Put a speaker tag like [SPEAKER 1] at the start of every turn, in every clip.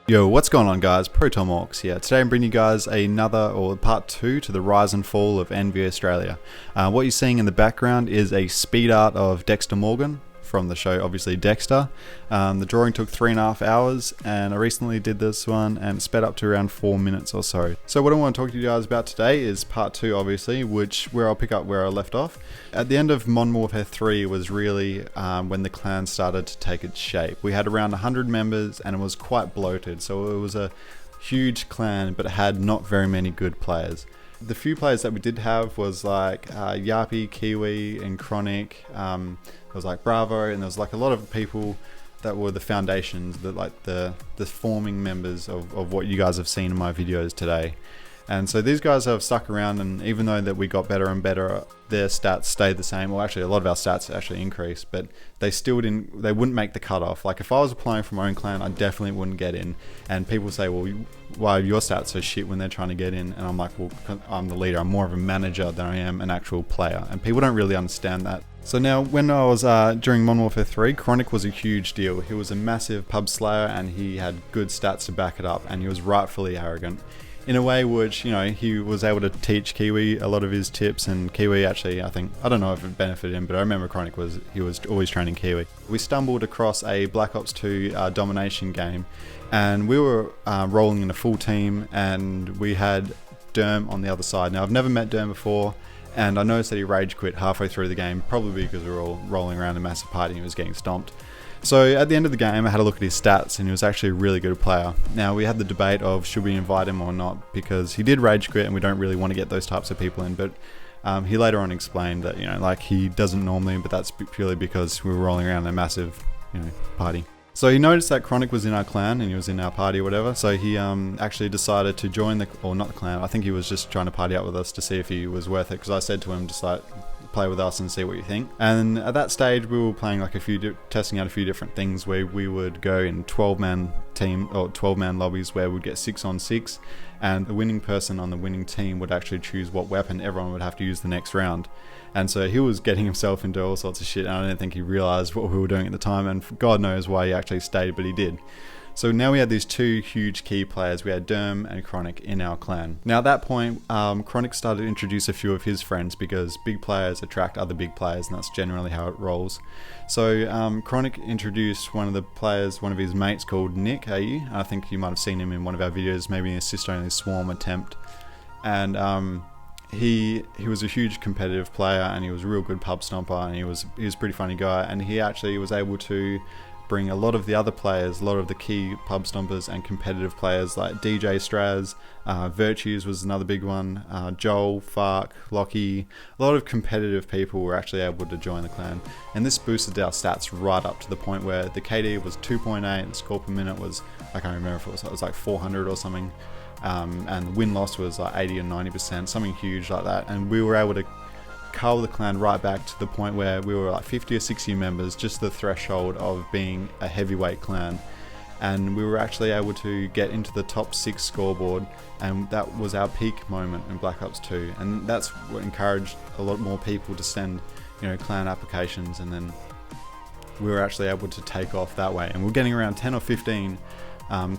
[SPEAKER 1] Yo, what's going on guys? Tomahawks here. Today I'm bringing you guys part 2 to the rise and fall of NV Australia. What you're seeing in the background is a speed art of Dexter Morgan from the show, obviously Dexter. The drawing took 3.5 hours and I recently did this one and sped up to around 4 minutes or so. So what I want to talk to you guys about today is part 2 obviously, where I'll pick up where I left off. At the end of Modern Warfare 3 was really when the clan started to take its shape. We had around 100 members and it was quite bloated, so it was a huge clan but it had not very many good players. The few players that we did have was like Yappy, Kiwi and Chronic. There was like Bravo, and there was like a lot of people that were the foundations, the forming members of what you guys have seen in my videos today. And so these guys have stuck around, and even though that we got better and better, their stats stayed the same. Well, actually a lot of our stats actually increased, but they wouldn't make the cutoff. Like if I was applying for my own clan, I definitely wouldn't get in. And people say, well, why are your stats so shit when they're trying to get in? And I'm like, well, I'm the leader. I'm more of a manager than I am an actual player. And people don't really understand that. So now when I was during Modern Warfare 3, Chronic was a huge deal. He was a massive pub slayer and he had good stats to back it up, and he was rightfully arrogant. In a way which, you know, he was able to teach Kiwi a lot of his tips, and Kiwi actually, I don't know if it benefited him, but I remember Chronic was always training Kiwi. We stumbled across a Black Ops 2 domination game, and we were rolling in a full team, and we had Derm on the other side. Now I've never met Derm before, and I noticed that he rage quit halfway through the game, probably because we were all rolling around a massive party and he was getting stomped. So at the end of the game I had a look at his stats and he was actually a really good player. Now we had the debate of should we invite him or not, because he did rage quit and we don't really want to get those types of people in, but he later on explained that, you know, like he doesn't normally, but that's purely because we were rolling around a massive, you know, party. So he noticed that Chronic was in our clan and he was in our party or whatever, so he actually decided to join not the clan, I think he was just trying to party out with us to see if he was worth it, because I said to him just like, play with us and see what you think. And at that stage we were playing like testing out a few different things where we would go in 12-man team or 12-man lobbies where we'd get 6 on 6, and the winning person on the winning team would actually choose what weapon everyone would have to use the next round. And so he was getting himself into all sorts of shit, and I don't think he realized what we were doing at the time, and God knows why he actually stayed, but he did. So now we had these two huge key players. We had Derm and Chronic in our clan. Now at that point, Chronic started to introduce a few of his friends, because big players attract other big players, and that's generally how it rolls. So Chronic introduced one of his mates called Nick AU. I think you might have seen him in one of our videos, maybe in a sister-only swarm attempt. And he was a huge competitive player, and he was a real good pub stomper, and he was a pretty funny guy, and he actually was able to bring a lot of the other players, a lot of the key pub stompers and competitive players like DJ Straz, Virtues was another big one, Joel, Fark, Lockie, a lot of competitive people were actually able to join the clan, and this boosted our stats right up to the point where the KD was 2.8, the score per minute was, I can't remember if it was like 400 or something, and win-loss was like 80 or 90%, something huge like that, and we were able to cull the clan right back to the point where we were like 50 or 60 members, just the threshold of being a heavyweight clan, and we were actually able to get into the top 6 scoreboard, and that was our peak moment in Black Ops 2, and that's what encouraged a lot more people to send, you know, clan applications, and then we were actually able to take off that way, and we're getting around 10 or 15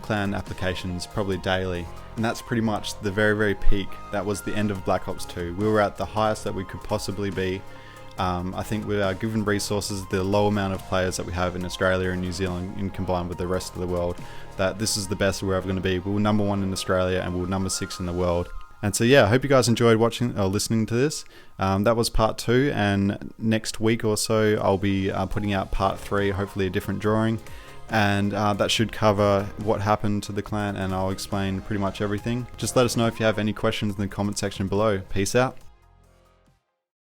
[SPEAKER 1] clan applications probably daily, and that's pretty much the very, very peak. That was the end of Black Ops 2. We were at the highest that we could possibly be. I think with our given resources, the low amount of players that we have in Australia and New Zealand in combined with the rest of the world, that this is the best we're ever going to be. We were number 1 in Australia and we were number 6 in the world. And so yeah, I hope you guys enjoyed watching or listening to this. That was part 2, and next week or so I'll be putting out part 3, hopefully a different drawing. And that should cover what happened to the clan, and I'll explain pretty much everything. Just let us know if you have any questions in the comment section below. Peace out.